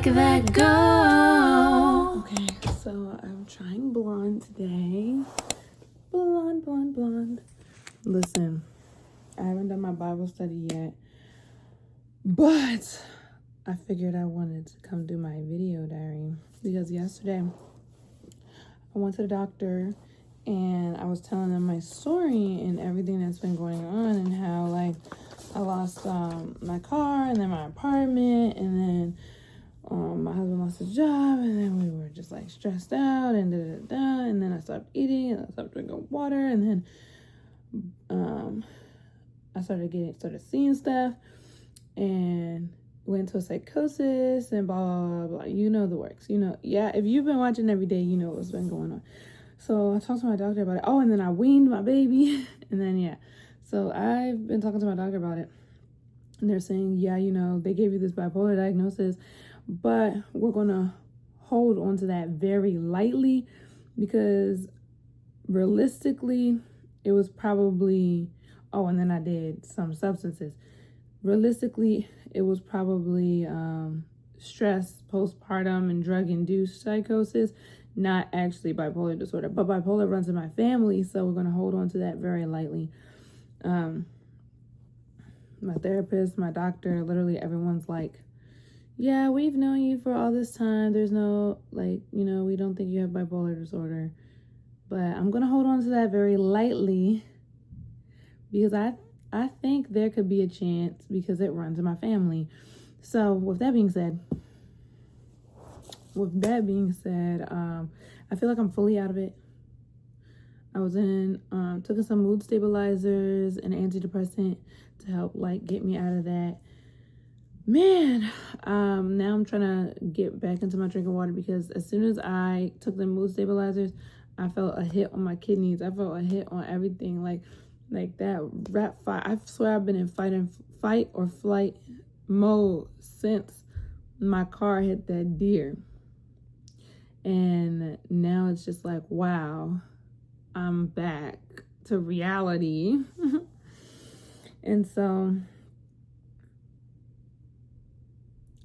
make that go. Okay, so I'm trying blonde today. Blonde. Listen, I haven't done my Bible study yet, but I figured I wanted to come do my video diary because yesterday I went to the doctor and I was telling them my story and everything that's been going on and how like I lost my car and then my apartment and then my husband lost his job and then we were just like stressed out and and then I stopped eating and I stopped drinking water and then I started seeing stuff and went to a psychosis and blah blah blah. You know the works. If you've been watching every day, you know what's been going on. So I talked to my doctor about it. Oh, and then I weaned my baby. And then so I've been talking to my doctor about it. And they're saying, they gave you this bipolar diagnosis, but we're gonna hold on to that very lightly because realistically it was probably and then I did some substances. Realistically, it was probably stress, postpartum, and drug-induced psychosis, not actually bipolar disorder. But bipolar runs in my family, so we're going to hold on to that very lightly. My therapist, my doctor, literally everyone's like, yeah, we've known you for all this time. There's no, we don't think you have bipolar disorder. But I'm going to hold on to that very lightly because I think there could be a chance because it runs in my family. So with that being said, I feel like I'm fully out of it. I was took some mood stabilizers and antidepressant to help get me out of that. Man, now I'm trying to get back into my drinking water because as soon as I took the mood stabilizers, I felt a hit on my kidneys. I felt a hit on everything. Like that rat fight. I swear I've been in fight or flight mode since my car hit that deer. And now it's just like, wow, I'm back to reality. And so,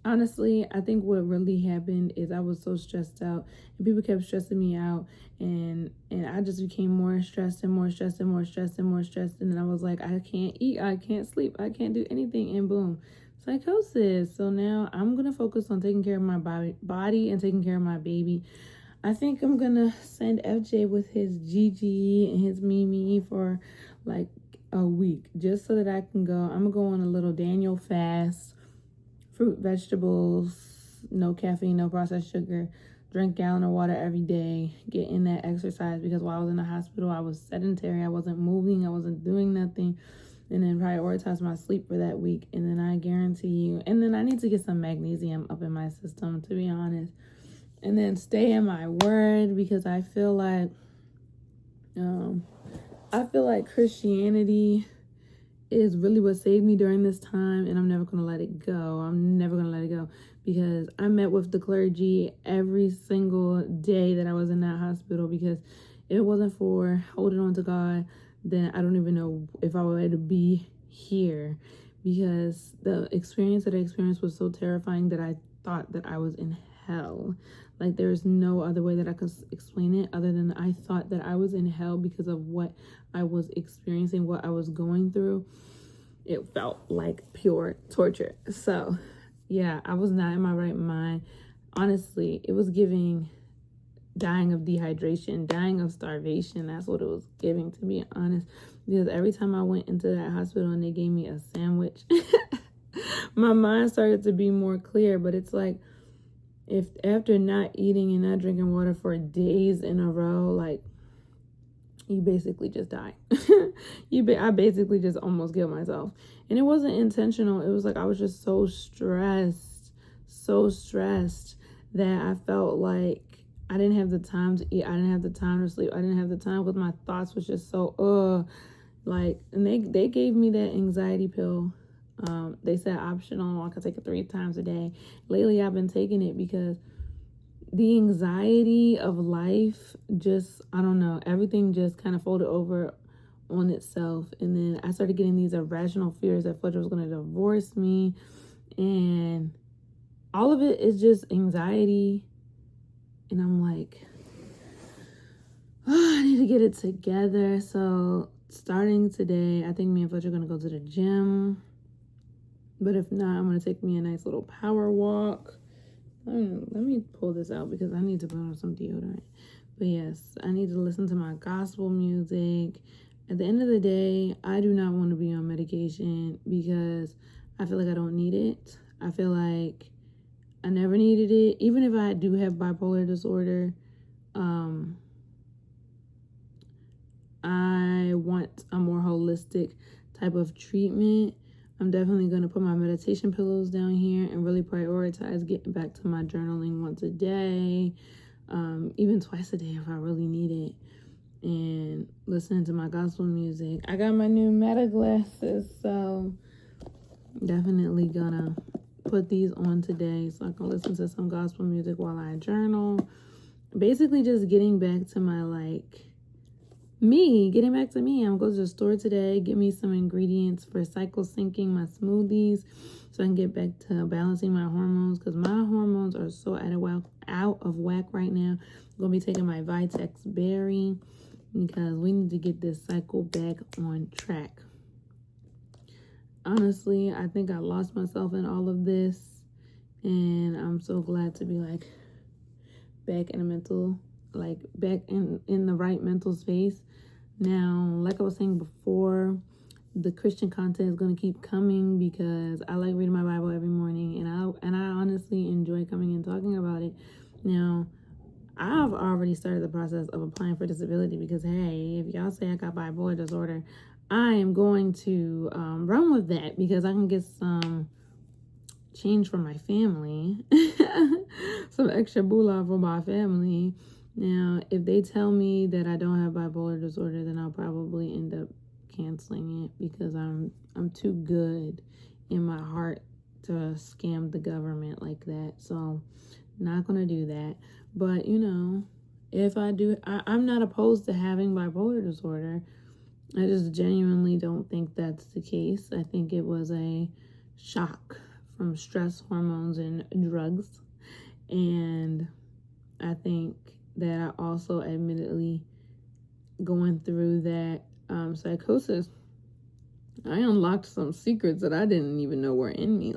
honestly, I think what really happened is I was so stressed out and people kept stressing me out and I just became more stressed and more stressed and more stressed and more stressed. And then I was like, I can't eat, I can't sleep, I can't do anything. And boom, psychosis. So now I'm going to focus on taking care of my body and taking care of my baby. I think I'm going to send FJ with his Gigi and his Mimi for a week just so that I can go. I'm going to go on a little Daniel fast. Fruit, vegetables, no caffeine, no processed sugar, drink a gallon of water every day, get in that exercise because while I was in the hospital, I was sedentary. I wasn't moving. I wasn't doing nothing. And then prioritize my sleep for that week. And then I guarantee you, and then I need to get some magnesium up in my system, to be honest. And then stay in my word because I feel like Christianity is really what saved me during this time, and I'm never going to let it go. Because I met with the clergy every single day that I was in that hospital because if it wasn't for holding on to God, then I don't even know if I would to be here because the experience that I experienced was so terrifying that I thought that I was in hell. There's no other way that I could explain it other than I thought that I was in hell because of what I was experiencing, what I was going through. It felt like pure torture. So, yeah, I was not in my right mind. Honestly, it was giving dying of dehydration, dying of starvation. That's what it was giving, to be honest. Because every time I went into that hospital and they gave me a sandwich, my mind started to be more clear. But it's like, if after not eating and not drinking water for days in a row, you basically just die. I basically just almost killed myself. And it wasn't intentional. It was I was just so stressed that I felt like I didn't have the time to eat. I didn't have the time to sleep. I didn't have the time because my thoughts was just so, and they gave me that anxiety pill. They said optional. I could take it 3 times a day. Lately, I've been taking it because the anxiety of life just, I don't know, everything just kind of folded over on itself. And then I started getting these irrational fears that Fletcher was going to divorce me. And all of it is just anxiety. And I'm like, oh, I need to get it together. So starting today, I think me and Fletch are going to go to the gym. But if not, I'm going to take me a nice little power walk. Let me pull this out because I need to put on some deodorant. But yes, I need to listen to my gospel music. At the end of the day, I do not want to be on medication because I feel like I don't need it. I feel like I never needed it. Even if I do have bipolar disorder, I want a more holistic type of treatment. I'm definitely going to put my meditation pillows down here and really prioritize getting back to my journaling once a day, even twice a day if I really need it, and listening to my gospel music. I got my new Meta glasses, so definitely gonna put these on today so I can listen to some gospel music while I journal. Basically just getting back to my getting back to me. I'm going to go to the store today, get me some ingredients for cycle syncing my smoothies so I can get back to balancing my hormones, because my hormones are so out of whack right now. I'm going to be taking my Vitex Berry because we need to get this cycle back on track. Honestly, I think I lost myself in all of this, and I'm so glad to be back in a mental, back in the right mental space. Now, like I was saying before, the Christian content is going to keep coming because I like reading my Bible every morning, and I honestly enjoy coming and talking about it. Now, I've already started the process of applying for disability because, hey, if y'all say I got bipolar disorder, I am going to run with that because I can get some change for my family, some extra moolah for my family. Now, if they tell me that I don't have bipolar disorder, then I'll probably end up canceling it because I'm too good in my heart to scam the government like that. So, not gonna do that. But if I do, I'm not opposed to having bipolar disorder. I just genuinely don't think that's the case. I think it was a shock from stress, hormones, and drugs. And I think that I also admittedly going through that psychosis, I unlocked some secrets that I didn't even know were in me.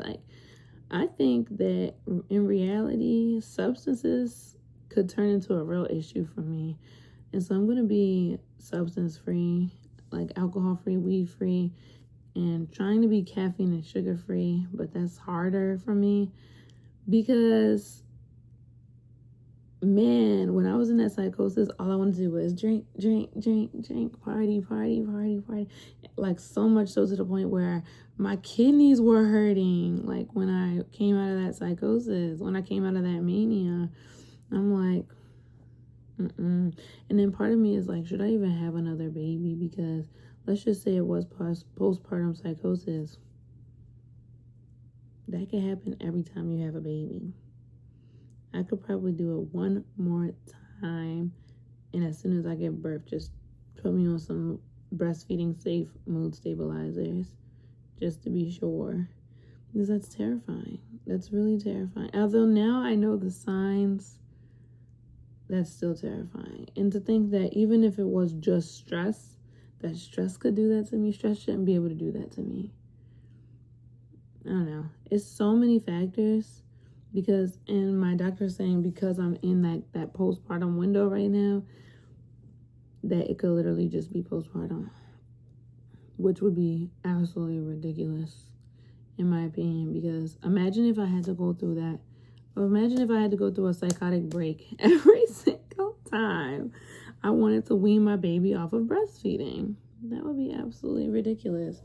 I think that in reality, substances could turn into a real issue for me. And so I'm going to be substance free, alcohol free, weed free, and trying to be caffeine and sugar free. But that's harder for me because, man, when I was in that psychosis, all I wanted to do was drink, party. So much so to the point where my kidneys were hurting. When I came out of that psychosis, when I came out of that mania, I'm like, and then part of me is like, should I even have another baby? Because let's just say it was postpartum psychosis. That can happen every time you have a baby. I could probably do it one more time, and as soon as I give birth, just put me on some breastfeeding safe mood stabilizers, just to be sure, because that's terrifying. That's really terrifying. Although now I know the signs, that's still terrifying. And to think that even if it was just stress, that stress could do that to me. Stress shouldn't be able to do that to me. I don't know. It's so many factors. Because, and my doctor's saying because I'm in that postpartum window right now, that it could literally just be postpartum, which would be absolutely ridiculous in my opinion. Because imagine if I had to go through that, or imagine if I had to go through a psychotic break every single time I wanted to wean my baby off of breastfeeding. That would be absolutely ridiculous.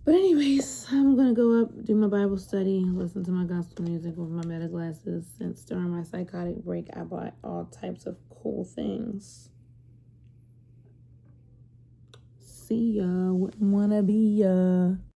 But anyways, I'm going to go up, do my Bible study, listen to my gospel music with my Meta glasses. Since during my psychotic break, I bought all types of cool things. See ya. Wouldn't wanna be ya.